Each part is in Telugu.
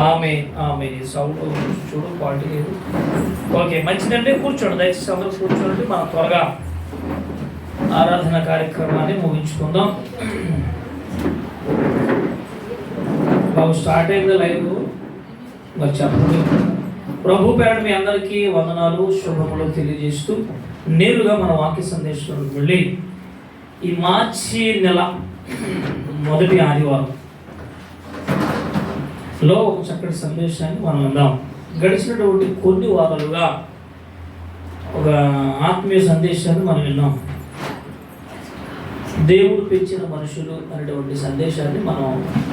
ఆమె సౌండ్ చూడు క్వాలిటీ లేదు. ఓకే, మంచిదండి. కూర్చోండి, దయచేసి అందరూ కూర్చోండి. మనం త్వరగా ఆరాధన కార్యక్రమాన్ని ముగించుకుందాం. బాబు స్టార్ట్ అయింది లైవ్. మరి చెప్పండి. ప్రభు పేరు మీ అందరికీ వందనాలు, శుభములు తెలియజేస్తూ నేరుగా మన వాక్య సందేశంలో వెళ్ళి ఈ మార్చి నెల మొదటి ఆదివారంలో ఒక చక్కటి సందేశాన్ని మనం విందాం. గడిచినటువంటి కొన్ని వారాలుగా ఒక ఆత్మీయ సందేశాన్ని మనం విన్నాం. దేవుడు పెంచిన మనుషులు అనేటువంటి సందేశాన్ని మనం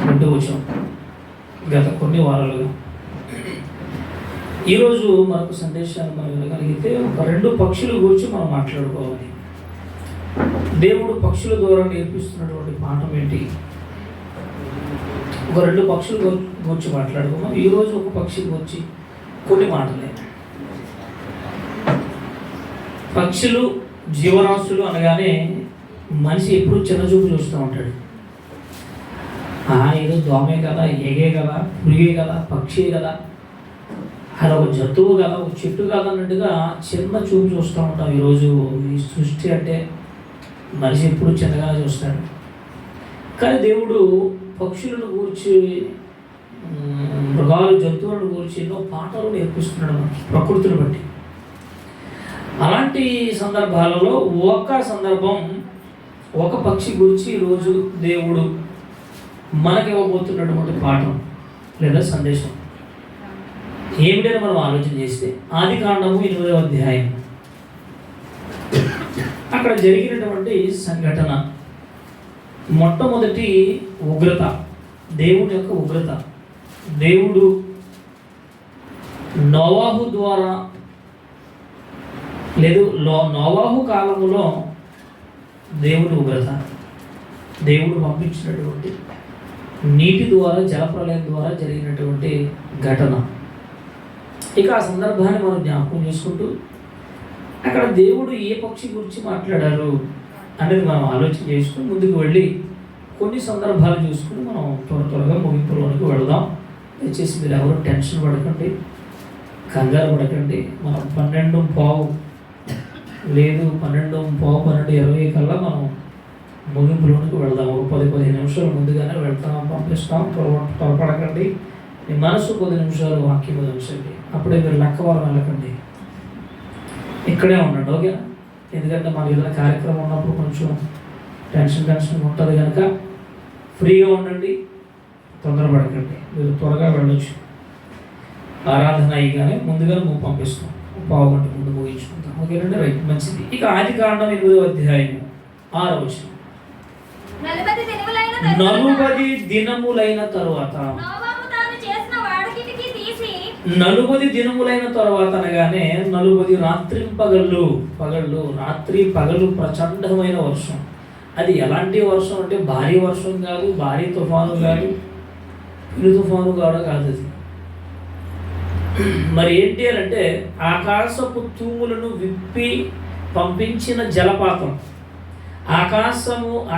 వింటూ వచ్చాం గత కొన్ని వారాలుగా. ఈరోజు మరొక సందేశాన్ని మనం వినగలిగితే ఒక 2 పక్షుల గురించి మనం మాట్లాడుకోవాలి. దేవుడు పక్షుల ద్వారా నేర్పిస్తున్నటువంటి పాఠం ఏంటి? ఒక 2 పక్షుల గురించి మాట్లాడుకోమా. ఈరోజు ఒక పక్షి గురించి కొన్ని మాటలే. పక్షులు జీవరాశులు అనగానే మనిషి ఎప్పుడు చిన్నచూపు చూస్తూ ఉంటాడు. ఏదో దోమే కదా, ఎగే కదా, పురిగే కదా, పక్షి కదా, అది ఒక జంతువు కదా, ఒక చెట్టు కదా అన్నట్టుగా చిన్న చూపు చూస్తూ ఉంటాం. ఈరోజు ఈ సృష్టి అంటే మనిషి ఎప్పుడు చిన్నగానే చూస్తాడు. కానీ దేవుడు పక్షులను గూర్చి, మృగాలు, జంతువులను గూర్చి ఎన్నో పాఠాలు నేర్పిస్తున్నాడు మనకి ప్రకృతిని బట్టి. అలాంటి సందర్భాలలో ఒక సందర్భం, ఒక పక్షి గురించి ఈరోజు దేవుడు మనకి ఇవ్వబోతున్నటువంటి పాఠం లేదా సందేశం ఏమిటని మనం ఆలోచన చేస్తే ఆదికాండము 8వ అధ్యాయం, అక్కడ జరిగినటువంటి సంఘటన. మొట్టమొదటి ఉగ్రత, దేవుడి యొక్క ఉగ్రత. దేవుడు నోవాహు ద్వారా లేదు, నోవాహు కాలములో దేవుడి ఉగ్రత, దేవుడు పంపించినటువంటి నీటి ద్వారా, జలప్రలయం ద్వారా జరిగినటువంటి ఘటన. ఇక ఆ సందర్భాన్ని మనం జ్ఞాపకం చేసుకుంటూ అక్కడ దేవుడు ఏ పక్షి గురించి మాట్లాడారు అనేది మనం ఆలోచన చేసుకుని ముందుకు వెళ్ళి కొన్ని సందర్భాలు చూసుకుని మనం త్వరగా ముగింపులోనికి వెళదాం. దయచేసి మీరు ఎవరు టెన్షన్ పడకండి, కంగారు పడకండి. మనం 12:15 లేదు 12:20 కల్లా మనం ముగింపులోనికి వెళదాం. ఒక 10-15 నిమిషాలు ముందుగానే పంపిస్తాం. త్వరపడకండి. మీ మనసు 10 నిమిషాలు వాక్యం ఉంచండి. అప్పుడే మీరు లెక్కవారం వెళ్ళకండి, ఇక్కడే ఉండండి. ఓకే? ఎందుకంటే మనకి ఏదైనా కార్యక్రమం ఉన్నప్పుడు కొంచెం టెన్షన్ ఉంటుంది కనుక ఫ్రీగా ఉండండి, తొందరపడకండి. మీరు త్వరగా వెళ్ళొచ్చు. ఆరాధన అయ్యగానే ముందుగానే నువ్వు పంపిస్తాం, 1/2 గంట ముందు ముగించుకుంటాం. ఓకేనండి? రైట్, మంచిది. ఇక ఆదికాండం 8వ అధ్యాయం 6వ వచనం. 40 దినములైన తరువాత, 40 దినములైన తర్వాత అనగానే 40 రాత్రింపగళ్ళు, రాత్రి పగలు ప్రచండమైన వర్షం. అది ఎలాంటి వర్షం అంటే భారీ వర్షం కాదు, భారీ తుఫాను కాదు, పెను తుఫాను కాదు. అది మరి ఏంటి అని అంటే ఆకాశపు తూములను విప్పి పంపించిన జలపాతం.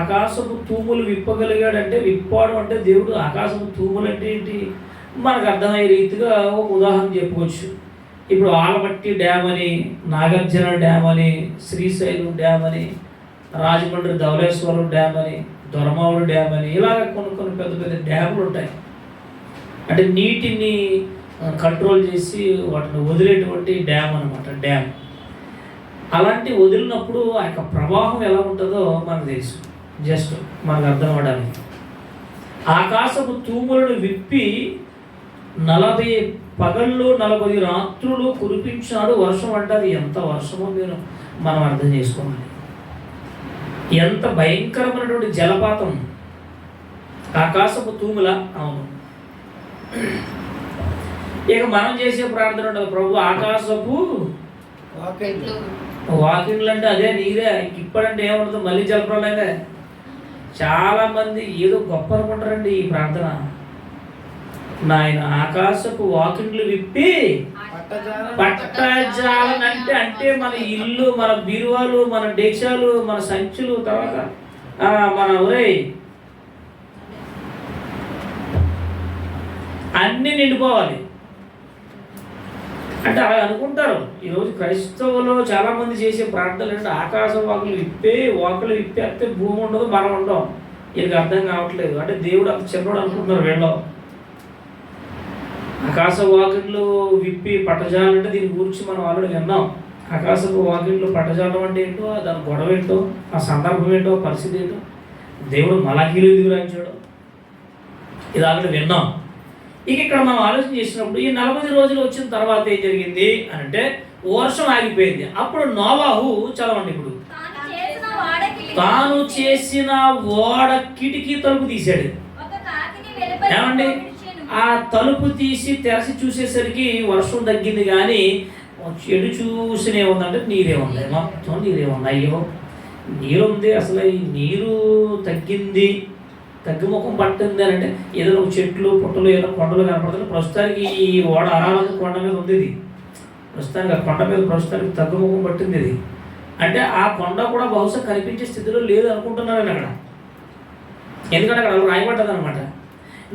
ఆకాశపు తూములు విప్పగలిగాడంటే, విప్పాడు అంటే దేవుడు. ఆకాశపు తూములు అంటే ఏంటి మనకు అర్థమయ్యే రీతిగా ఒక ఉదాహరణ చెప్పుకోవచ్చు. ఇప్పుడు ఆలమట్టి డ్యామ్ అని, నాగార్జున డ్యామ్ అని, శ్రీశైలం డ్యామ్ అని, రాజమండ్రి ధవళేశ్వరం డ్యామ్ అని, దొరమావుడు డ్యామ్ అని, ఇలాగ కొన్ని పెద్ద పెద్ద డ్యాములు ఉంటాయి. అంటే నీటిని కంట్రోల్ చేసి వాటిని వదిలేటువంటి డ్యామ్ అనమాట, డ్యామ్. అలాంటి వదిలినప్పుడు ఆ యొక్క ప్రవాహం ఎలా ఉంటుందో మనకు తెలుసు. జస్ట్ మనకు అర్థం అవడానికి ఆకాశపు తూములను విప్పి 40 పగళ్ళు 40 రాత్రులు కురిపించాడు వర్షం. అంటే అది ఎంత వర్షమో మనం అర్థం చేసుకోవాలి. ఎంత భయంకరమైనటువంటి జలపాతం, ఆకాశపు తూముల. అవును, ఇక మనం చేసే ప్రార్థన ఉంటుంది, ప్రభు ఆకాశపు వాకింగ్లు అంటే అదే నీరే. ఇప్పుడంటే ఏముంటుంది, మళ్ళీ జలప్రలయమే. చాలామంది ఏదో గొప్ప అనుకుంటారండి ఈ ప్రార్థన. నాయన ఆకాశపు వాకింగ్లు విప్పి పట్టజాలనంటే అంటే మన ఇల్లు, మన బీరువాలు, మన డేక్షాలు, మన సంచులు, తర్వాత మన ఒరే అన్నీ నిండిపోవాలి అంటే అలా అనుకుంటారు. ఈరోజు క్రైస్తవులు చాలామంది చేసే ప్రార్థనలు అంటే ఆకాశ వాకులు విప్పేస్తే భూమి ఉండదు, మనం ఉండవు. వీళ్ళకి అర్థం కావట్లేదు. అంటే దేవుడు అంత చిన్నోడు అనుకుంటున్నారు వీళ్ళు. ఆకాశ వాకిళ్ళు విప్పి పట్టజాలంటే దీని గురించి మనం ఆల్రెడీ విన్నాం. ఆకాశపు వాకిళ్ళు పట్టజాలం అంటే ఏంటో, దాని గొడవ ఏంటో, ఆ సందర్భం ఏంటో, పరిస్థితి ఏంటో, దేవుడు మలాకీలు ఎందుకు రాయించాడు, ఇది ఆల్రెడీ విన్నాం. ఇక ఇక్కడ మనం ఆలోచన చేసినప్పుడు ఈ 40 రోజులు వచ్చిన తర్వాత ఏం జరిగింది అని అంటే వర్షం ఆగిపోయింది. అప్పుడు నోవాహు చదవండి ఇప్పుడు, తాను చేసిన ఓడ కిటికీ తలుపు తీశాడు. ఏమండి, ఆ తలుపు తీసి తెరచి చూసేసరికి వర్షం తగ్గింది, కానీ చెడు చూసినే ఉందంటే నీరే ఉంది, మొత్తం నీరే ఉంది. అయ్యో నీరు ఉంది, అసలు ఈ నీరు తగ్గింది, తగ్గుముఖం పట్టింది అని అంటే ఏదైనా చెట్లు పుట్టలు ఏదైనా కొండలు కనపడుతుంది. ప్రస్తుతానికి ఈ ఓడ అరాలకు కొండ మీద ఉంది. ఇది ప్రస్తుతానికి ఆ కొండ మీద ప్రస్తుతానికి తగ్గుముఖం పట్టింది. ఇది అంటే ఆ కొండ కూడా బహుశా కనిపించే స్థితిలో లేదు అనుకుంటున్నారని అక్కడ, ఎందుకంటే అక్కడ రాయబడ్డది అనమాట.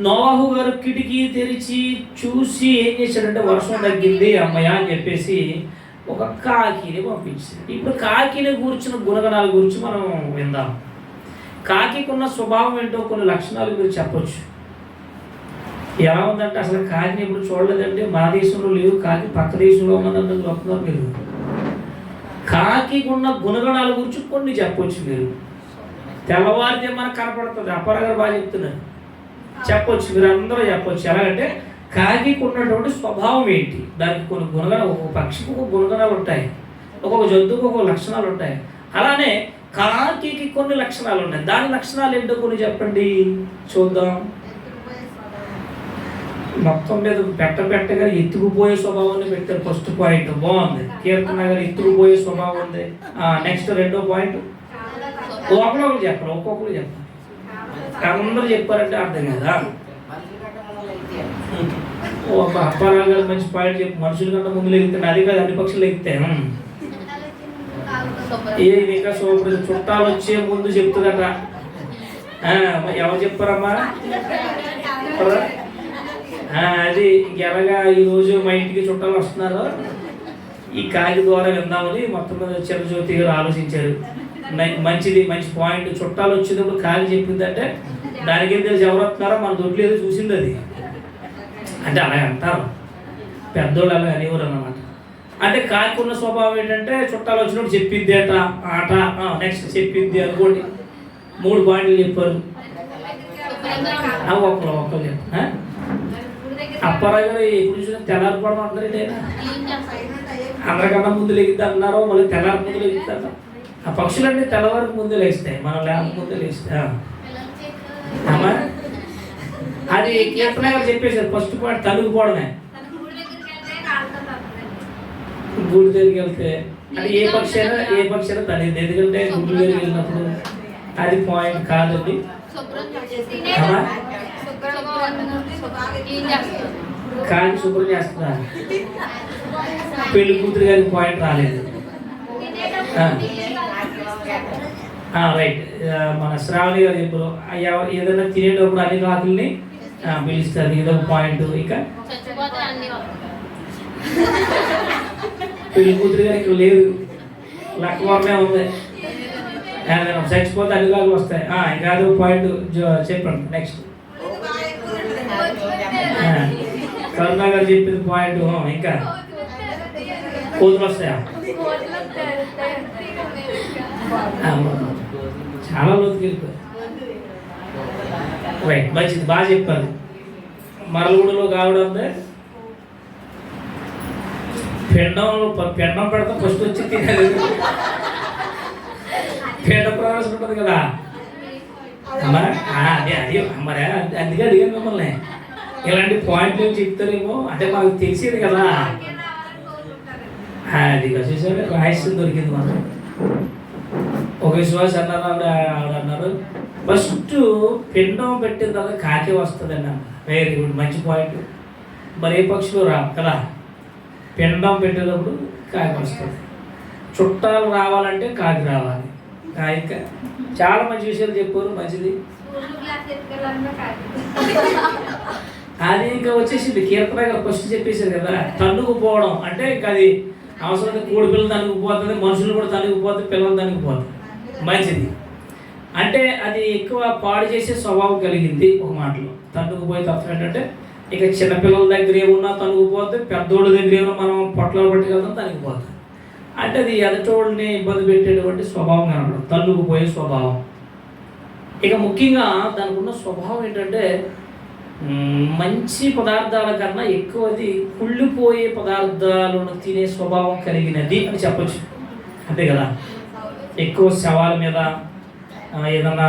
నోవాహు గారు కిటికీ తెరిచి చూసి ఏం చేశాడంటే వర్షం తగ్గింది అమ్మయ్య అని చెప్పేసి ఒక కాకిని పంపించాడు. ఇప్పుడు కాకిని కూర్చున్న గుణగణాల గురించి మనం విందాం. కాకికి ఉన్న స్వభావం ఏంటో కొన్ని లక్షణాలు మీరు చెప్పొచ్చు. ఎలా ఉందంటే అసలు కాకిని ఇప్పుడు చూడలేదంటే మన దేశంలో లేవు, కాకి పక్క దేశంలో ఉన్నదంటే చెప్తున్నారు మీరు. కాకి ఉన్న గుణగణాల గురించి కొన్ని చెప్పొచ్చు మీరు. తెల్లవారితే మనకు కనపడుతుంది. అప్పారావు బాగా చెప్తున్నారు, చెప్పొచ్చు, మీరు అందరూ చెప్పొచ్చు. ఎలాగంటే కాకి ఉన్నటువంటి స్వభావం ఏంటి, దానికి కొన్ని గుణగణాలు, ఒక్కొక్క పక్షికి ఒక గుణగణాలు ఉంటాయి, ఒక్కొక్క జంతువుకు ఒక్కొక్క లక్షణాలు ఉంటాయి. అలానే కాకి కొన్ని లక్షణాలు ఉన్నాయి. దాని లక్షణాలు ఏంటో కొన్ని చెప్పండి చూద్దాం. మొత్తం మీద పెట్టగా ఎత్తుకుపోయే స్వభావాన్ని పెట్టారు. ఫస్ట్ పాయింట్ బాగుంది. కీర్తన గారు ఎత్తుకుపోయే స్వభావం ఉంది. నెక్స్ట్ రెండో పాయింట్ ఒకరు చెప్పారు, ఒక్కొక్కరు చెప్పారు. అందరూ చెప్పారంటే అర్థం కదా. అప్పారావు గారు మంచి పాయింట్ చెప్పి మనుషుల కన్నా ముందు లెగుతాను, అది కాదు అన్ని పక్షులు లెగుతాను. ఇంకా సూపర్, చుట్టాలు వచ్చే ముందు చెప్తుందట. ఎవరు చెప్పారమ్మా? అది ఎలాగా ఈరోజు మా ఇంటికి చుట్టాలు వస్తున్నారు, ఈ కాకి ద్వారా విందామని మొత్తం మీద చిరజ్యోతి గారు ఆలోచించారు. మంచిది, మంచి పాయింట్. చుట్టాలు వచ్చేటప్పుడు కాకి చెప్పిందంటే దానికేం తెలిసి ఎవరు వస్తున్నారో మన దొడ్లు ఏదో చూసింది అది. అంటే అలా అంటారు పెద్దోళ్ళు, అలా అనేవారు అన్నమాట. అంటే కాకి ఉన్న స్వభావం ఏంటంటే చుట్టాలు వచ్చినప్పుడు చెప్పిద్ది ఆట. నెక్స్ట్ చెప్పిద్ది అనుకోండి. 3 పాయింట్లు చెప్పారు. ఒక్కరు చెప్పారు. అప్పారావు గారు ఎప్పుడు చూసినా తెల్లారిపోవడం అంటారు. అందరికన్నా ముందు లెగిద్ది అన్నారు, మళ్ళీ తెల్లారి ముందు లెగుతారు. ఆ పక్షులన్నీ తెల్లవారికి ముందు లేస్తాయి, మనం లేక ముందు లేస్తాయి. అమ్మా అది కీర్తన గారు చెప్పేసారు. ఫస్ట్ పాయింట్ తనుగుపోవడమే. గుడి దగ్గరికి వెళ్తే అంటే ఏ పక్షి అయినా తను, ఎందుకంటే గుడి దగ్గరికి వెళ్ళినప్పుడు అది పాయింట్ కాదండి. కానీ శుభ్రం చేస్తున్నా, పెళ్లి కూతురు గారికి పాయింట్ రాలేదు. రైట్, మన శ్రావణి గారు చెప్పారు ఏదైనా తినేటప్పుడు అన్ని కాకుల్ని పిలుస్తారు, ఏదో పాయింట్. ఇక పెళ్లి కూతురు గారు ఇక్కడ లేదు, లక్కవరమే ఉంది. చచ్చిపోతే అన్ని కాకులు వస్తాయి. ఇంకా అదో పాయింట్ చెప్పండి. నెక్స్ట్ కరుణా గారు చెప్పింది పాయింట్. ఇంకా కోతులు వస్తాయా? చాలా లోతుకి వెళ్ళిపోయి. రైట్, మంచిది, బాగా చెప్పారు. మరలుగుడిలో కావడం పెండం పెడతాం ఫస్ట్ వచ్చి తినేది. పేట ప్రవేశం ఉంటుంది కదా అది మరి అందుకే అడిగాను మిమ్మల్ని. ఇలాంటి పాయింట్లు చెప్తారేమో అంటే మాకు తెలిసేది కదా. అది చూసారు, రహస్యం దొరికింది మాకు. ఒక విశ్వాసం అన్నారు, ఆవిడ అన్నారు ఫస్ట్ పిండం పెట్టిన తర్వాత కాకి వస్తుంది అన్న. వెరీ గుడ్, మంచి పాయింట్. మరి ఏ పక్షులు రావు కదా, పిండం పెట్టేటప్పుడు కాకి వస్తుంది. చుట్టాలు రావాలంటే కాకి రావాలి. ఇంకా చాలా మంచి విషయాలు చెప్పారు, మంచిది. అది ఇంకా వచ్చేసింది కీర్తన గారు ఫస్ట్ చెప్పేశారు కదా, తన్నుకుపోవడం అంటే ఇంకా అది అవసరం. కోడి పిల్లలు తనుకుపోతుంది, మనుషులు కూడా తనుకుపోతుంది, పిల్లలు తనుకుపోతుంది. మంచిది అంటే అది ఎక్కువ పాడు చేసే స్వభావం కలిగింది. ఒక మాటలో తన్నుకుపోయే తత్వం ఏంటంటే ఇక చిన్నపిల్లల దగ్గర ఏమున్నా తనుకుపోతే, పెద్దోళ్ళ దగ్గర ఏమన్నా మనం పొట్లాలు పట్టుకెళ్తాం తనుకుపోతుంది. అంటే అది ఎదటోళ్ళని ఇబ్బంది పెట్టేటువంటి స్వభావం కనపడదు, తన్నుకుపోయే స్వభావం. ఇక ముఖ్యంగా దానికి ఉన్న స్వభావం ఏంటంటే మంచి పదార్థాల కన్నా ఎక్కువది కుళ్ళిపోయే పదార్థాలను తినే స్వభావం కలిగినది అని చెప్పచ్చు. అంతే కదా, ఎక్కువ శవాల మీద ఏదన్నా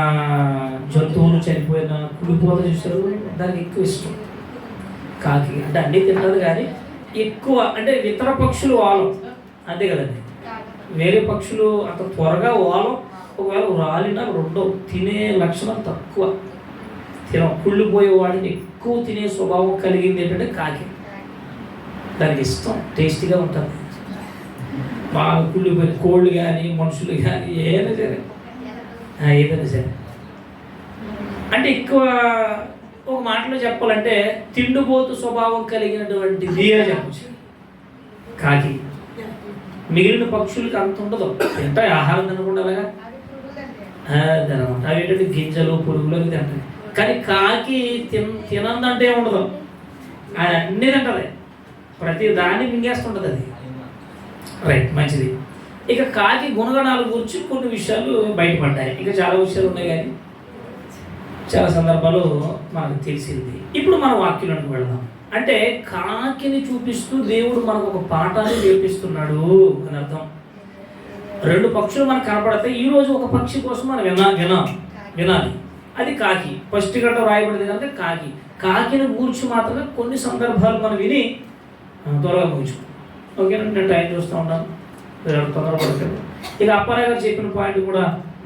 జంతువులు చనిపోయిన కుళ్ళిపోత చూసారు, దానికి ఎక్కువ ఇష్టం. కాకి అంటే అన్నీ తింటారు కానీ ఎక్కువ అంటే ఇతర పక్షులు వాలం, అంతే కదండి. వేరే పక్షులు అంత త్వరగా వాలం, ఒకవేళ రాలినా రెండో తినే లక్షణం తక్కువ. కుళ్ళిపోయే వాడిని ఎక్కువ తినే స్వభావం కలిగింది ఏంటంటే కాకి. దానికి ఇష్టం, టేస్టీగా ఉంటుంది. బాగా కుళ్ళిపోయిన కోళ్ళు కానీ మనుషులు కానీ ఏదైనా సరే అంటే ఎక్కువ ఒక మాటలో చెప్పాలంటే తిండిపోతు స్వభావం కలిగినటువంటిది అని చెప్పచ్చు కాకి. మిగిలిన పక్షులకి అంత ఉండదు, తింటాయి ఆహారం తినకుండా అలాగా తినమాట. అవి ఏంటంటే గింజలు పురుగులు అవి తింటాయి. కానీ కాకి తినందంటే ఉండదు, అది అన్నీ తింటుంది, ప్రతి దాన్ని మింగేస్తుంటుంది అది. రైట్, మంచిది. ఇక కాకి గుణగణాల గురించి కొన్ని విషయాలు బయటపడ్డాయి. ఇక చాలా విషయాలు ఉన్నాయి కానీ చాలా సందర్భాలు మనకు తెలిసింది. ఇప్పుడు మన వాక్యంలోకి వెళదాం. అంటే కాకిని చూపిస్తూ దేవుడు మనకు ఒక పాఠాన్ని నేర్పిస్తున్నాడు అని అర్థం. రెండు పక్షులు మనకు కనపడతాయి. ఈరోజు ఒక పక్షి కోసం మనం వినాలి. అది కాకి. ఫస్ట్ గంట రాయబడింది కనుక కాకి. కాకిని గూర్చి మాత్రమే కొన్ని సందర్భాలు మనం విని త్వరగా ముగించు. ఓకేనండి, నేను టైం చూస్తూ ఉంటాను, తొందరపడతాడు. ఇక అప్పారావు గారు చెప్పిన పాయింట్ కూడా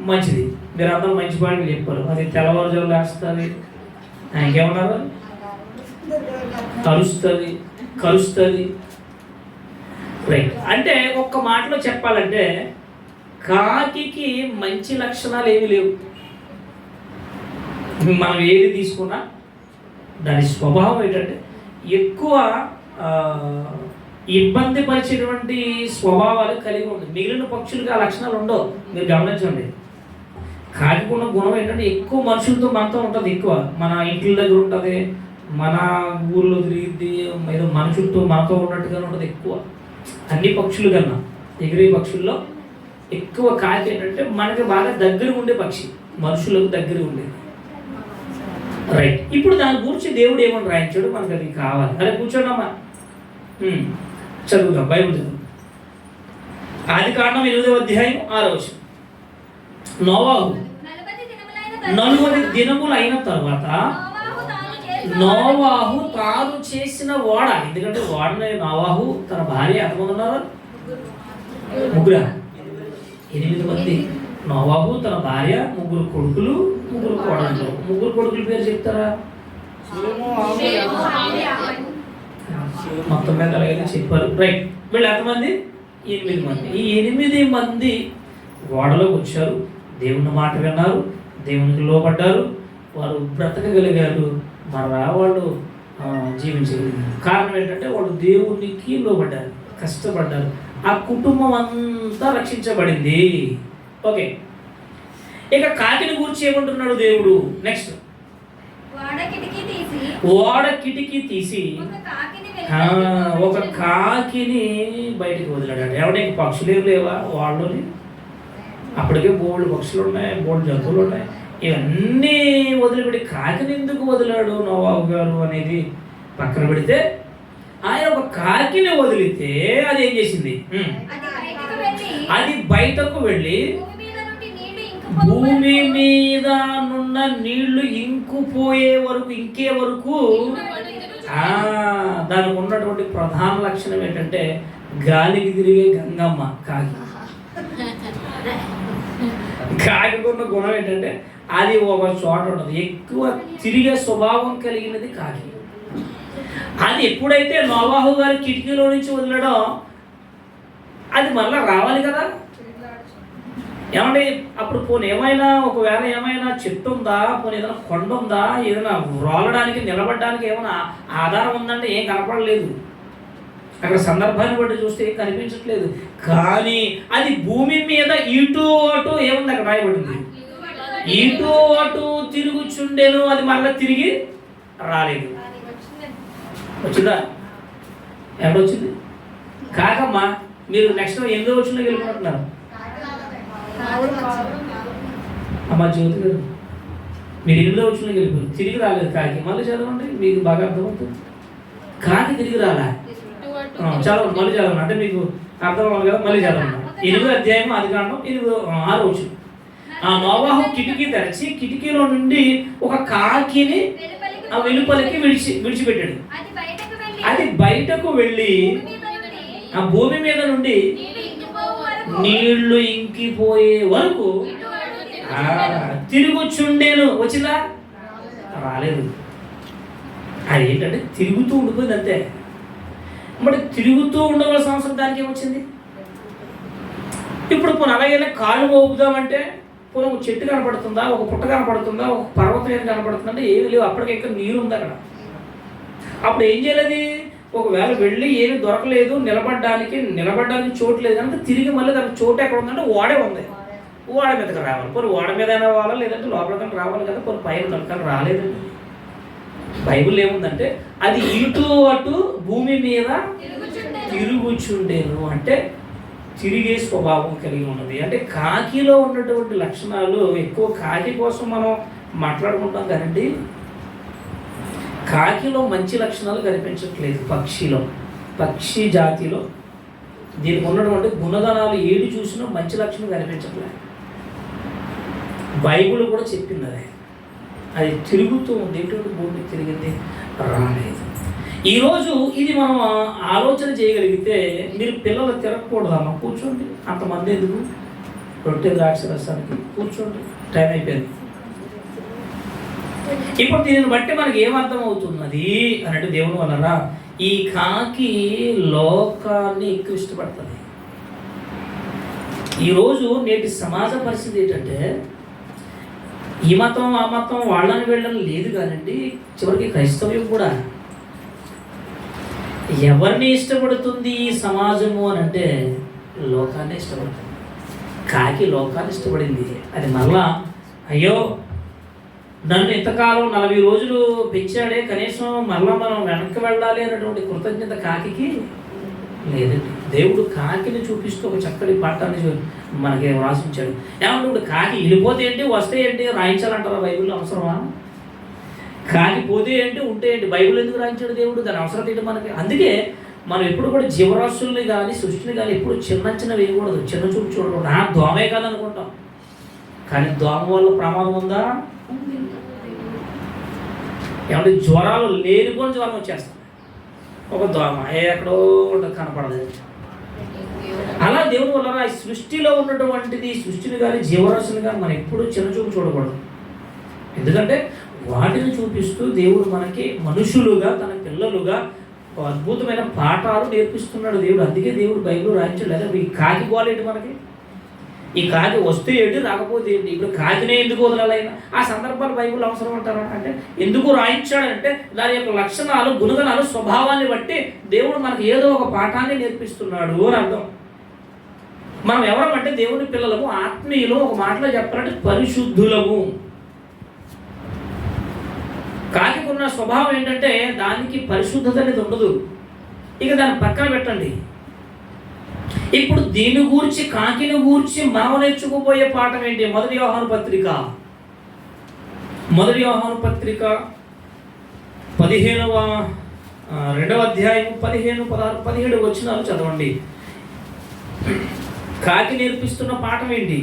మంచిది. మీరు అందరూ మంచి పాయింట్ చెప్పారు. అది తెల్లవారుజాము లేస్తుంది, ఇంకేమన్నారు, కలుస్తుంది. రైట్. అంటే ఒక్క మాటలో చెప్పాలంటే కాకి మంచి లక్షణాలు ఏమీ లేవు. మనం ఏది తీసుకున్నా దాని స్వభావం ఏంటంటే ఎక్కువ ఇబ్బంది పరిచేటువంటి స్వభావాలు కలిగి ఉంటుంది. మిగిలిన పక్షులకి ఆ లక్షణాలు ఉండవు. మీరు గమనించండి. కాకికున్న గుణం ఏంటంటే ఎక్కువ మనుషులతో మనతో ఉంటుంది. ఎక్కువ మన ఇంటి దగ్గర ఉంటుంది, మన ఊర్లో తిరిగిద్ది, ఏదో మనుషులతో మనతో ఉన్నట్టుగానే ఉంటుంది ఎక్కువ. అన్ని పక్షులు కన్నా ఎగిరే పక్షుల్లో ఎక్కువ కాకి ఏంటంటే మనకి బాగా దగ్గర ఉండే పక్షి, మనుషులకు దగ్గర ఉండేది. రైట్. ఇప్పుడు దాని గురించి దేవుడు ఏమని రాయించాడు, మనకు అది కావాలి. అరే కూర్చోండమ్మా, చదువుదాం, బైబిల్ చదువు. ఆదికాండం 8వ అధ్యాయం 6వ వచనం. నోవాహు 40 దినములు అయిన తర్వాత నోవాహు తాను చేసిన ఓడ, ఎందుకంటే ఓడని నోవాహు తన భార్య ఎంతమంది ఉన్నారు, 8 మంది. నోవాహు తన భార్య, 3 కొడుకులు, 3 కోడళ్ళు. 3 కొడుకుల పేరు చెప్తారా? మొత్తం మీద అలాగే చెప్పారు. రైట్. వీళ్ళు ఎంతమంది? 8 మంది. ఈ 8 మంది ఓడలోకి వచ్చారు, దేవుని మాట విన్నారు, దేవునికి లోబడ్డారు, వారు బ్రతకగలిగారు, మరలా వాళ్ళు జీవించగలిగారు. కారణం ఏంటంటే వాళ్ళు దేవునికి లోబడ్డారు, కష్టపడ్డారు. ఆ కుటుంబం అంతా రక్షించబడింది. ఓకే. ఇక కాకిని గురించి ఏమంటున్నాడు దేవుడు? నెక్స్ట్, ఓడ కిటికీ తీసి ఒక కాకిని బయటికి వదిలాడు. ఎవడే పక్షులు ఏం లేవా వాళ్ళని? అప్పటికే బోల్డ్ పక్షులు ఉన్నాయి, బోల్డ్ జంతువులు ఉన్నాయి. ఇవన్నీ వదిలిపెట్టి కాకిని ఎందుకు వదిలాడు నోవాహు గారు అనేది పక్కన పెడితే, ఆయన ఒక కాకిని వదిలితే అది ఏం చేసింది? అది బయటకు వెళ్ళి భూమి మీద నున్న నీళ్లు ఇంకిపోయే వరకు, ఇంకే వరకు దానికి ఉన్నటువంటి ప్రధాన లక్షణం ఏంటంటే గాలికి తిరిగే గంగమ్మ కాకి. కాకికున్న గుణం ఏంటంటే అది ఒక చోట ఉండదు, ఎక్కువ తిరిగే స్వభావం కలిగినది కాకి. అది ఎప్పుడైతే నోవాహు గారి కిటికీలో నుంచి వదిలడో అది మళ్ళీ రావాలి కదా. ఏమంటే అప్పుడు పోనీ ఏమైనా ఒకవేళ ఏమైనా చెట్టు ఉందా, పోనీ ఏదైనా కొండ ఉందా, ఏదైనా రోలడానికి నిలబడడానికి ఏమైనా ఆధారం ఉందంటే ఏం కనపడలేదు. అక్కడ సందర్భాన్ని బట్టి చూస్తే ఏం కనిపించట్లేదు. కానీ అది భూమి మీద ఇటు అటు ఏముంది అక్కడ రాయబడింది, ఇటు అటు తిరుగుచుండేను, అది మళ్ళీ తిరిగి రాలేదు. వచ్చిందా? ఎవడొచ్చింది? కాకమ్మా, మీరు నెక్స్ట్ 8వ వచనంలోకి వెళ్ళిపోతున్నారు. అమ్మా జ్యోతి గారు, మీరు 8వ వచనంలోకి వెళ్ళిపోయారు. తిరిగి రాలేదు కాకి. మళ్ళీ చదవండి, మీకు బాగా అర్థమవుతుంది. కాకి తిరిగి రాలా? చదవండి, మళ్ళీ చదవండి, అంటే మీకు అర్థం అవ్వాలి కదా. మళ్ళీ చదవండి. 8వ అధ్యాయం ఆదికాండం 6వ వచనం. ఆ నోవాహు కిటికీ తెరచి కిటికీలో నుండి ఒక కాకిని ఆ వెలుపలికి విడిచిపెట్టాడు. అది బయటకు వెళ్ళి ఆ భూమి మీద నుండి నీళ్లు ఇంకిపోయే వరకు తిరుగుచుండేను. వచ్చిందా? రాలేదు. అది ఏంటంటే తిరుగుతూ ఉండిపోయింది అంతే. మరి తిరుగుతూ ఉండవలసిన అవసరం దానికి ఏమొచ్చింది? ఇప్పుడు పోనీ అలాగే కాళ్ళు మోపుదామంటే పోనీ ఒక చెట్టు కనపడుతుందా, ఒక పుట్ట కనపడుతుందా, ఒక పర్వతం ఏం కనపడుతుందంటే ఏమి లేవు. అప్పటికి ఇంకా నీరు ఉంది అక్కడ. అప్పుడు ఏం చేయలేదు? ఒకవేళ వెళ్ళి ఏమి దొరకలేదు, నిలబడడానికి చోటు లేదు కనుక తిరిగి మళ్ళీ దానికి చోటు ఎక్కడ ఉందంటే ఓడే ఉంది. ఓడ మీదకి రావాలి. పోనీ ఓడ మీద అయినా రావాలా, లేదంటే లోపలికైనా రావాలి కదా. పోనీ పైన దొరకాలి, రాలేదండి. బైబిల్ ఏముందంటే అది ఇటు అటు భూమి మీద తిరుగుచుండేను, అంటే తిరిగే స్వభావం కలిగి ఉన్నది. అంటే కాకిలో ఉన్నటువంటి లక్షణాలు ఎక్కువ కాకి కోసం మనం మాట్లాడుకుంటాం కదండి. కాకిలో మంచి లక్షణాలు కనిపించట్లేదు. పక్షి జాతిలో దీనికి ఉన్నటువంటి గుణగణాలు ఏడు చూసినా మంచి లక్షణం కనిపించట్లేదు. బైబిల్ కూడా చెప్పింది అది తిరుగుతూ ఉంది. ఎటువంటి భూమి తిరిగింది? రాలేదు. ఈరోజు ఇది మనం ఆలోచన చేయగలిగితే, మీరు పిల్లలు తిరగకూడదమ్మా, కూర్చోండి. అంతమంది ఎందుకు? రొట్టె ద్రాక్ష రసానికి కూర్చోండి, టైం అయిపోయింది. ఇప్పుడు దీనిని బట్టి మనకి ఏమర్థం అవుతున్నది అన్నట్టు దేవుని వలన ఈ కాకి లోకాన్ని ఎక్కువ ఇష్టపడుతుంది. ఈరోజు నేటి సమాజ పరిస్థితి ఏంటంటే ఈ మతం ఆ మతం వాళ్ళని వెళ్ళని లేదు కానండి, చివరికి క్రైస్తవ్యం కూడా ఎవరిని ఇష్టపడుతుంది ఈ సమాజము అని అంటే లోకాన్ని ఇష్టపడుతుంది. కాకి లోకాన్ని ఇష్టపడింది. అది మళ్ళా అయ్యో నన్ను ఇంతకాలం 40 రోజులు పెంచాడే, కనీసం మళ్ళా మనం వెనక్కి వెళ్ళాలి అన్నటువంటి కృతజ్ఞత కాకి లేదండి. దేవుడు కాకిని చూపిస్తూ ఒక చక్కటి పాఠాన్ని మనకి రాసించాడు. ఏమంటే ఇప్పుడు కాకి వెళ్ళిపోతే ఏంటి, వస్తే ఏంటి, రాయించాలంటారా బైబిల్లో? అవసరమా? కాకి పోతే ఏంటి, ఉంటే ఏంటి? బైబిల్ ఎందుకు రాయించాడు దేవుడు? దాని అవసరం ఏంటి మనకి? అందుకే మనం ఎప్పుడు కూడా జీవరాశుల్ని కానీ సృష్టిని కానీ ఎప్పుడు చిన్న వేయకూడదు, చిన్న చూపు చూడకూడదు. దోమే కాదనుకుంటాం, కానీ దోమ వల్ల ప్రమాదం ఉందా? ఏమంటే జ్వరాలు లేనిపోని జ్వరం వచ్చేస్తాయి. ఒక దోమ ఎక్కడో కనపడదు. అలా దేవుని వల్ల ఈ సృష్టిలో ఉన్నటువంటిది, సృష్టిని కానీ జీవరాశుని కానీ మనం ఎప్పుడు చిన్నచూపు చూడకూడదు. ఎందుకంటే వాటిని చూపిస్తూ దేవుడు మనకి మనుషులుగా, తన పిల్లలుగా అద్భుతమైన పాఠాలు నేర్పిస్తున్నాడు దేవుడు. అందుకే దేవుడు బైబిల్ రాయించాడు. లేదా ఈ కాకి గోలేంటి మనకి? ఈ కాకి వస్తే ఏంటి, రాకపోతే ఏంటి? ఇప్పుడు కాకినే ఎందుకు వదలాలైనా ఆ సందర్భాలు బైబిల్ అవసరం అంటారా అంటే ఎందుకు రాయించాడంటే దాని యొక్క లక్షణాలు, గుణగణాలు, స్వభావాన్ని బట్టి దేవుడు మనకి ఏదో ఒక పాఠాన్ని నేర్పిస్తున్నాడు అని అర్థం. మనం ఎవరమంటే దేవుని పిల్లలము, ఆత్మీయులు. ఒక మాటలో చెప్పాలంటే పరిశుద్ధులము. కాకి ఉన్న స్వభావం ఏంటంటే దానికి పరిశుద్ధత అనేది ఉండదు. ఇక దాన్ని పక్కన పెట్టండి. ఇప్పుడు దీని గూర్చి, కాకిని గూర్చి మనం నేర్చుకోబోయే పాఠం ఏంటి? మొదటి యోహాను పత్రిక 2వ అధ్యాయం 15, 16, 17 వచనాలు చదవండి. కాకి నేర్పిస్తున్న పాఠం ఏంటి?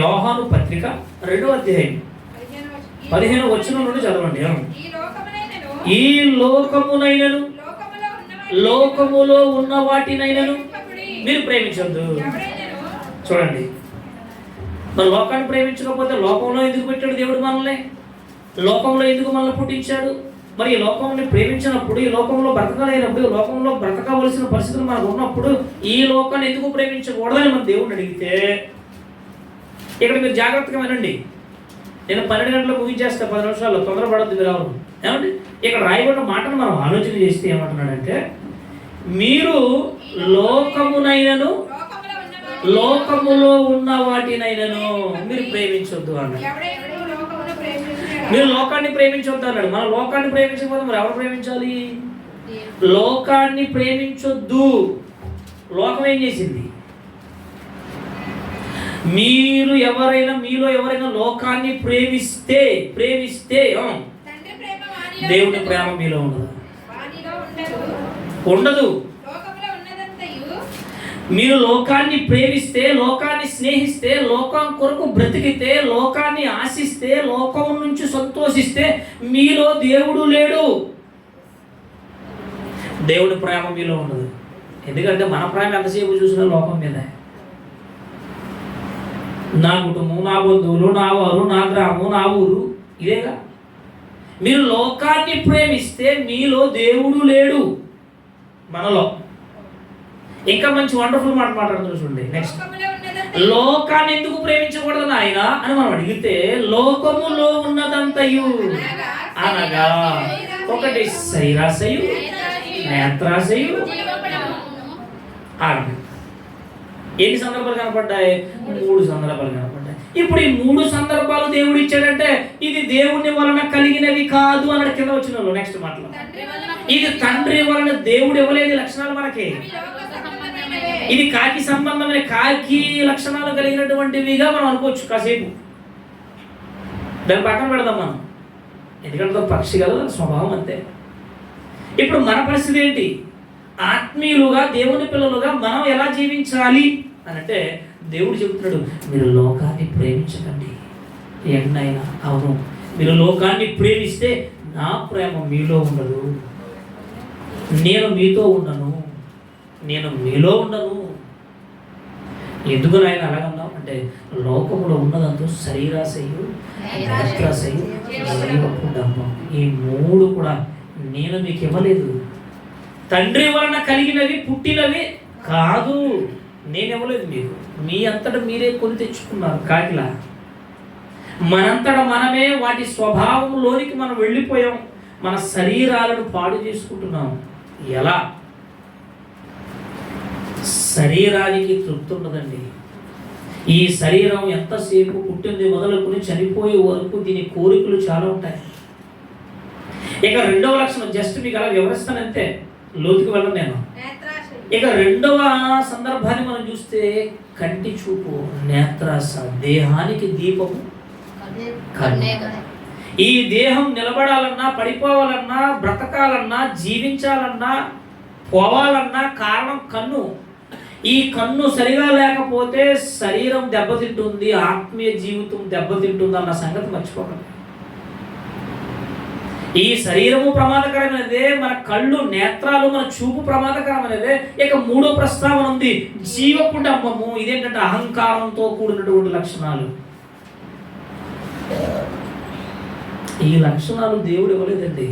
యోహాను పత్రిక 2వ అధ్యాయం 15 వచనం నుండి చదవండి. ఈ లోకమునైనను లోకములో ఉన్న వాటినైనను మీరు ప్రేమించద్దు. చూడండి, మరి లోకాన్ని ప్రేమించకపోతే లోకంలో ఎందుకు పెట్టాడు దేవుడు మనల్ని? లోకంలో ఎందుకు మనల్ని పుట్టించాడు? మరి ఈ లోకంని ప్రేమించినప్పుడు, ఈ లోకంలో బ్రతకలేనప్పుడు, ఈ లోకంలో బ్రతకవలసిన పరిస్థితులు మనకు ఉన్నప్పుడు ఈ లోకాన్ని ఎందుకు ప్రేమించకూడదని మన దేవుడిని అడిగితే, ఇక్కడ మీరు జాగ్రత్తగా వినండి. నేను 12 గంటలకు ముగించేస్తా, 10 నిమిషాల్లో, తొందరపడద్దు మీరు ఎవరు. ఏమంటే ఇక్కడ రాయబడిన మాటను మనం ఆలోచన చేస్తే ఏమంటున్నాడంటే, మీరు లోకమునైనను లోకములో ఉన్న వాటినైనను మీరు ప్రేమించొద్దు అన్నాడు. మీరు లోకాన్ని ప్రేమించొద్దు అన్నాడు. మనం లోకాన్ని ప్రేమించకపోతే మరి ఎవరు ప్రేమించాలి? లోకాన్ని ప్రేమించొద్దు. లోకం ఏం చేసింది? మీలో ఎవరైనా లోకాన్ని ప్రేమిస్తే దేవుని ప్రేమ మీలో ఉండదు. మీరు లోకాన్ని ప్రేమిస్తే, లోకాన్ని స్నేహిస్తే, లోకం కొరకు బ్రతికితే, లోకాన్ని ఆశిస్తే, లోకం నుంచి సంతోషిస్తే మీలో దేవుడు లేడు. దేవుడి ప్రేమ మీలో ఉండదు. ఎందుకంటే మన ప్రేమ ఎంతసేపు చూసినా లోకం మీద. నా కుటుంబం, నా బంధువులు, నా వారు, నా గ్రామం, నా ఊరు, ఇదేగా. మీరు లోకాన్ని ప్రేమిస్తే మీలో దేవుడు లేడు. మనలో ఇంకా మంచి వండర్ఫుల్ మాట మాట్లాడుతున్నారు చూడండి. నెక్స్ట్, లోకాన్ని ఎందుకు ప్రేమించకూడదు నాయన అని మనం అడిగితే, లోకములో ఉన్నదంతయు అనగా ఒకటి శరీరాశయు, నేత్రాశయు. ఎన్ని సందర్భాలు కనపడ్డాయి? 3 సందర్భాలు కనపడ్డాయి. ఇప్పుడు ఈ 3 సందర్భాలు దేవుడు ఇచ్చాడంటే ఇది దేవుని వలన కలిగినవి కాదు అన్నాడు కింద వచ్చిన నెక్స్ట్ మాటలో. ఇది తండ్రి వలన దేవుడు ఇవ్వలేదు లక్షణాలు మనకి. ఇది కాకి సంబంధమైన కాకి లక్షణాలు కలిగినటువంటివిగా మనం అనుకోవచ్చు కాసేపు. దాని పక్కన పెడదాం మనం, ఎందుకంటే పక్షి గల స్వభావం అంతే. ఇప్పుడు మన పరిస్థితి ఏంటి? ఆత్మీయులుగా, దేవుని పిల్లలుగా మనం ఎలా జీవించాలి అని అంటే దేవుడు చెబుతున్నాడు, మీరు లోకాన్ని ప్రేమించకండి. ఎన్నైనా అవును, మీరు లోకాన్ని ప్రేమిస్తే నా ప్రేమ మీలో ఉండదు. నేను మీతో ఉండను, నేను మీలో ఉండను. ఎందుకు నాయన అలాగన్నావు అంటే, లోకములో ఉన్నదంతా శరీరాశయు, నేత్రాశయు, దైవపుడమ్మం. ఈ 3 కూడా నేను మీకు ఇవ్వలేదు. తండ్రి వలన కలిగినవి, పుట్టినవి కాదు. నేను ఇవ్వలేదు మీకు. మీ అంతటా మీరే కొని తెచ్చుకున్నారు కాకిలా. మనంతటా మనమే వాటి స్వభావంలోనికి మనం వెళ్ళిపోయాం. మన శరీరాలను పాడు చేసుకుంటున్నాం. ఎలా? శరీరానికి తృప్తి ఉండదండి. ఈ శరీరం ఎంతసేపు పుట్టింది మొదలుకొని చనిపోయే వరకు దీని కోరికలు చాలా ఉంటాయి. ఇక 2వ లక్షణం జస్ట్ మీకు అలా వివరిస్తానంతే, లోతుకి వెళ్ళను నేను. ఇక 2వ సందర్భాన్ని మనం చూస్తే కంటి చూపు, నేత్రాస. దేహానికి దీపము కన్ను. ఈ దేహం నిలబడాలన్నా, పడిపోవాలన్నా, బ్రతకాలన్నా, జీవించాలన్నా, పోవాలన్నా కారణం కన్ను. ఈ కన్ను సరిగా లేకపోతే శరీరం దెబ్బతింటుంది, ఆత్మీయ జీవితం దెబ్బతింటుంది అన్న సంగతి మర్చిపోకండి. ఈ శరీరము ప్రమాదకరమైనదే, మన కళ్ళు, నేత్రాలు, మన చూపు ప్రమాదకరమైనదే. ఇక 3వ ప్రస్తావన ఉంది, జీవపు డంబము. ఇదేంటంటే అహంకారంతో కూడినటువంటి లక్షణాలు. ఈ లక్షణాలు దేవుడు ఇవ్వలేదండి.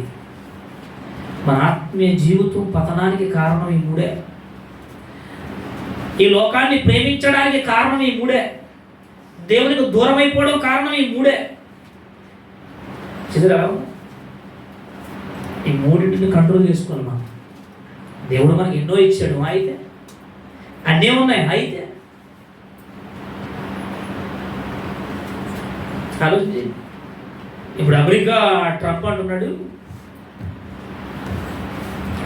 మన ఆత్మీయ జీవితం పతనానికి కారణం ఈ 3. ఈ లోకాన్ని ప్రేమించడానికి కారణం ఈ 3. దేవునికి దూరం అయిపోవడం కారణం ఈ 3. ఈ 3ని కంట్రోల్ చేసుకోవాలి మనం. దేవుడు మనకి ఎన్నో ఇచ్చాడు, అయితే అన్నీ ఉన్నాయి. అయితే ఆలోచించి, ఇప్పుడు అమెరికా ట్రంప్ అంటున్నాడు,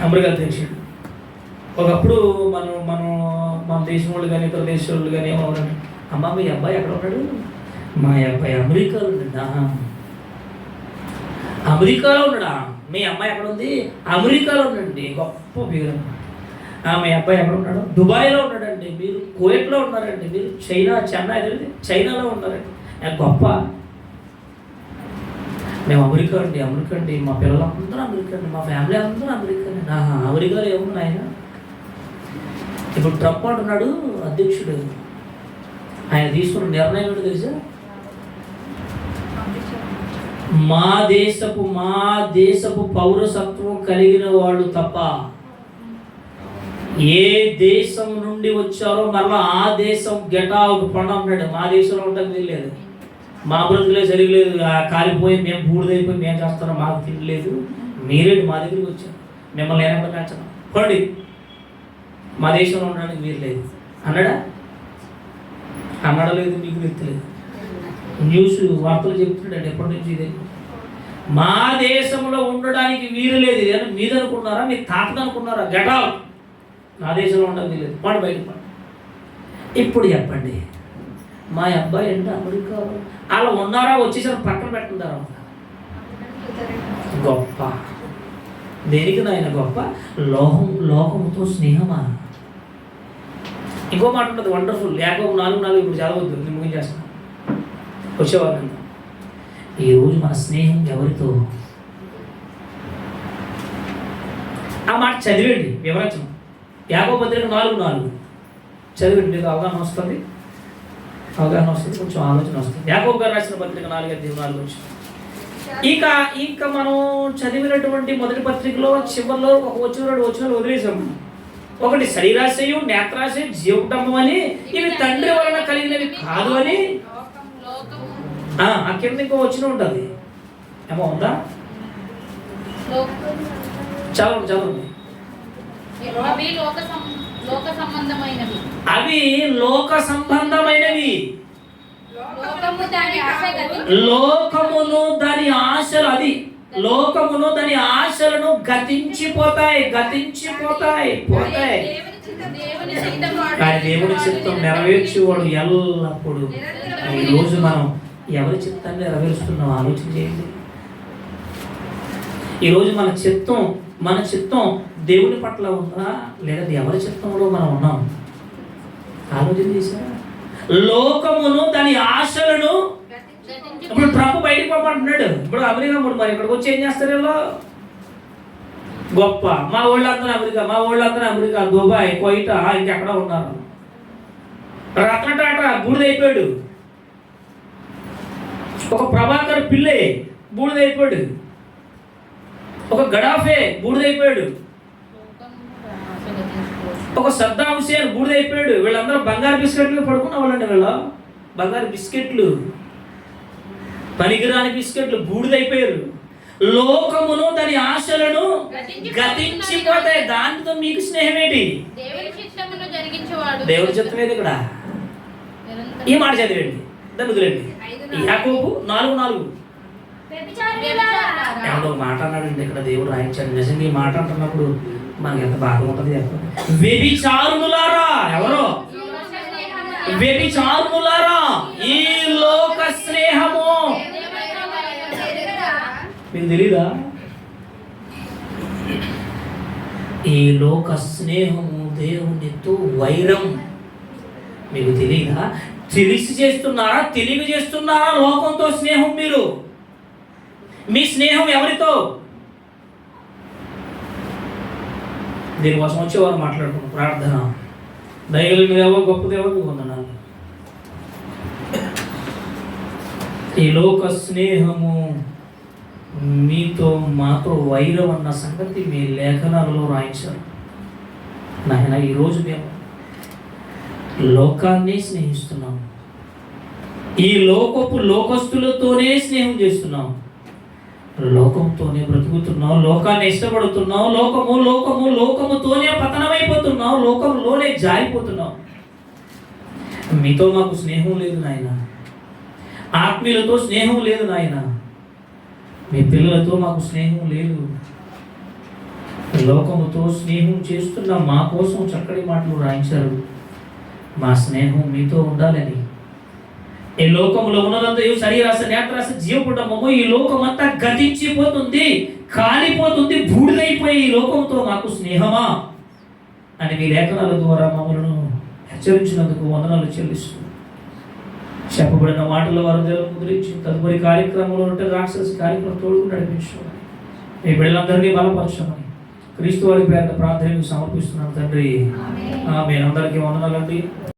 అమెరికా అధ్యక్షుడు. ఒకప్పుడు మన దేశం వాళ్ళు కానీ ఇతర దేశం వాళ్ళు కానీ ఏమవునండి, అమ్మ మీ అబ్బాయి ఎక్కడ ఉన్నాడు? మా అబ్బాయి అమెరికాలో ఉన్నాడా? అమెరికాలో ఉన్నాడా? మీ అమ్మాయి ఎక్కడ ఉంది? అమెరికాలో ఉండండి. గొప్ప పేరు. మీ అబ్బాయి ఎక్కడ ఉన్నాడు? దుబాయ్లో ఉన్నాడండి. మీరు కువైట్లో ఉన్నారండి. మీరు చెన్నై చైనాలో ఉన్నారండి. గొప్ప. మేము అమెరికా అండి. మా పిల్లలందరూ అమెరికా అండి. మా ఫ్యామిలీ అందరూ అమెరికా అండి. అమెరికాలో ఏముంది ఆయన? ఇప్పుడు ట్రంప్ అంటున్నాడు అధ్యక్షుడు, ఆయన తీసుకున్న నిర్ణయం ఏంటో తెలుసా? మా దేశపు పౌరసత్వం కలిగిన వాళ్ళు తప్ప ఏ దేశం నుండి వచ్చారో మరలా ఆ దేశం గెట్ అవుట్ పండు అన్నాడు. మా దేశంలో ఉంటుంది లేదు, మా బ్రతుకులే సరిగలేదు, కాలిపోయి మేము బూడిదైపోయి మేము చేస్తున్నాం, మాకు తినలేదు, మీరేంటి మా దగ్గరికి వచ్చారు, మిమ్మల్ని ఏమైనా పెంచడం పండి, మా దేశంలో ఉండడానికి మీరు లేదు అన్నాడా? అనడలేదు, మీకు వ్యక్తిలేదు. న్యూస్ వార్తలు చెప్తున్నాడు ఎప్పటి నుంచి ఇదే. మా దేశంలో ఉండడానికి వీలు లేదు, అని మీరు అనుకున్నారా, మీ తాతను అనుకున్నారా? గెట్ అవుట్, నా దేశంలో ఉండడానికి లేదు, పండు బయట పండు. ఇప్పుడు చెప్పండి, మా అబ్బాయి అంటే అమెరికా అలా ఉన్నారా, వచ్చేసారు పక్కన పెట్టిన తర్వాత గొప్ప దేనికి నాయన గొప్ప? లోకముతో స్నేహమా? ఇంకో మాట ఉంటుంది వండర్ఫుల్, యాకోబు 4:4 ఇప్పుడు చదవద్దు, నేను ముగించేస్తాను వచ్చేవాళ్ళంతా. ఈరోజు మన స్నేహం ఎవరితో? ఆ మాట చదివేయండి, వివరించం. యాకోబు పత్రిక 4:4 చదివండి, మీకు అవగాహన వస్తుంది, కొంచెం ఆలోచన వస్తుంది. యాకోబు గారు రాసిన పత్రిక 4:4. ఇక మనం చదివినటువంటి మొదటి పత్రికలో చివరిలో ఒక వచ్చిన వదిలేసాము. ఒకటి శరీరాశయం, నేత్రాశయం, జీవటము అని, ఇవి తండ్రి వలన కలిగినవి కాదు అని. ఆ కింద ఇంకో వచ్చిన ఉంటుంది, ఏమో ఉందా? చదవండి. అవి లోక సంబంధమైనవి, లోకమును దాని ఆశలు, అది లోకమును దాని ఆశలను గతించిపోతాయి. కానీ దేవుడి చిత్తం నెరవేర్చేవాడు ఎల్లప్పుడు. ఈరోజు మనం ఎవరి చిత్తాన్ని నెరవేరుస్తున్నాం ఆలోచన చేయండి. ఈరోజు మన చిత్తం దేవుని పట్ల ఉందా, లేదా ఎవరి చిత్తంలో మనం ఉన్నాం? ఆలోచన చేశారా? లోకమును దాని ఆశలను. ఇప్పుడు ట్రంప్ బయటికి పోమంటున్నాడు, ఇప్పుడు అమెరికా మరి ఇక్కడికి వచ్చి ఏం చేస్తారు? వీళ్ళు గొప్ప, మా వాళ్ళందరూ అమెరికా, దుబాయ్, కోయిటా, ఇంకెక్కడ ఉన్నారు. రతన్ టాటా బూడిదైపోయాడు, ఒక ప్రభాకర్ పిల్లే బూడిదైపోయాడు, ఒక గడాఫే బూడిదైపోయాడు, ఒక సద్దాం హుసేన్ బూడిదైపోయాడు. వీళ్ళందరూ బంగారు బిస్కెట్లు పడుకున్న వాళ్ళండి. వీళ్ళ బంగారు బిస్కెట్లు, పనికిరాని బిస్కెట్లు బూడిదైపోయారు. లోకమును దాని ఆశలను గతించిపోతాయి. దానితో మీకు స్నేహం ఏంటి? దేవుడి చిత్తం ఏది ఇక్కడ? ఈ మాట చదివండి, దాన్ని వదిలేండి. యాకోబు 4:4 ఏమో మాట అన్నాడండి ఇక్కడ, దేవుడు రాయించాడు. నిజంగా ఈ మాట అంటున్నప్పుడు మనకి ఎంత బాధ ఉంటుంది చెప్పండి. వ్యభిచారులారా, ఎవరో వ్యభిచారులారా, ఈ లోక స్నేహము మీకు తెలీదా? ఈ లోక స్నేహము దేవునితో వైరం. మీకు తెలీదా? తెలిసి చేస్తున్నారా, తెలివి చేస్తున్నారా లోకంతో స్నేహం? మీరు మీ స్నేహం ఎవరితో? దీనికోసం వచ్చేవారు మాట్లాడుకున్నాం. ప్రార్థన, దయగలిగినదేవో గొప్పదేవో వందనాలు. ఈ లోక స్నేహము మీతో మాతో వైరం అన్న సంగతి మీ లేఖనాలలో రాయించారు నాయన. ఈరోజు మేము లోకాన్ని స్నేహిస్తున్నాం, ఈ లోకస్తులతోనే స్నేహం చేస్తున్నాం, లోకంతోనే బ్రతుకుతున్నాం, లోకాన్ని ఇష్టపడుతున్నాం, లోకముతోనే పతనమైపోతున్నాం, లోకంలోనే జారిపోతున్నాం. మీతో మాకు స్నేహం లేదు నాయన, ఆత్మీయులతో స్నేహం లేదు నాయన, మీ పిల్లలతో మాకు స్నేహం లేదు. లోకముతో స్నేహం చేస్తున్న మా కోసం చక్కటి మాటలు రాయించారు. మా స్నేహం మీతో ఉండాలని. ఈ లోకంలో ఉన్నదంతా శరీరాశ, నేత్రాశ, జీవపుటమము, ఈ లోకమంతా గతించిపోతుంది, కాలిపోతుంది, బూడిదైపోయి ఈ లోకంతో మాకు స్నేహమా అని మీ లేఖనాల ద్వారా మమ్మల్ని హెచ్చరించినందుకు వందనాలు చెల్లిస్తూ, చెప్పబడిన మాటల వారు దేవుని ముద్రించి తదుపరి కార్యక్రమంలో ఉంటే రాక్షస కార్యక్రమం తోడుకు నడిపించమని, మీ బిడ్డలందరినీ బలపరచమని క్రీస్తు వారి పేరున ప్రార్థనకు సమర్పిస్తున్నాను తండ్రి. ఆమేన్. అందరికీ వందనాలండి.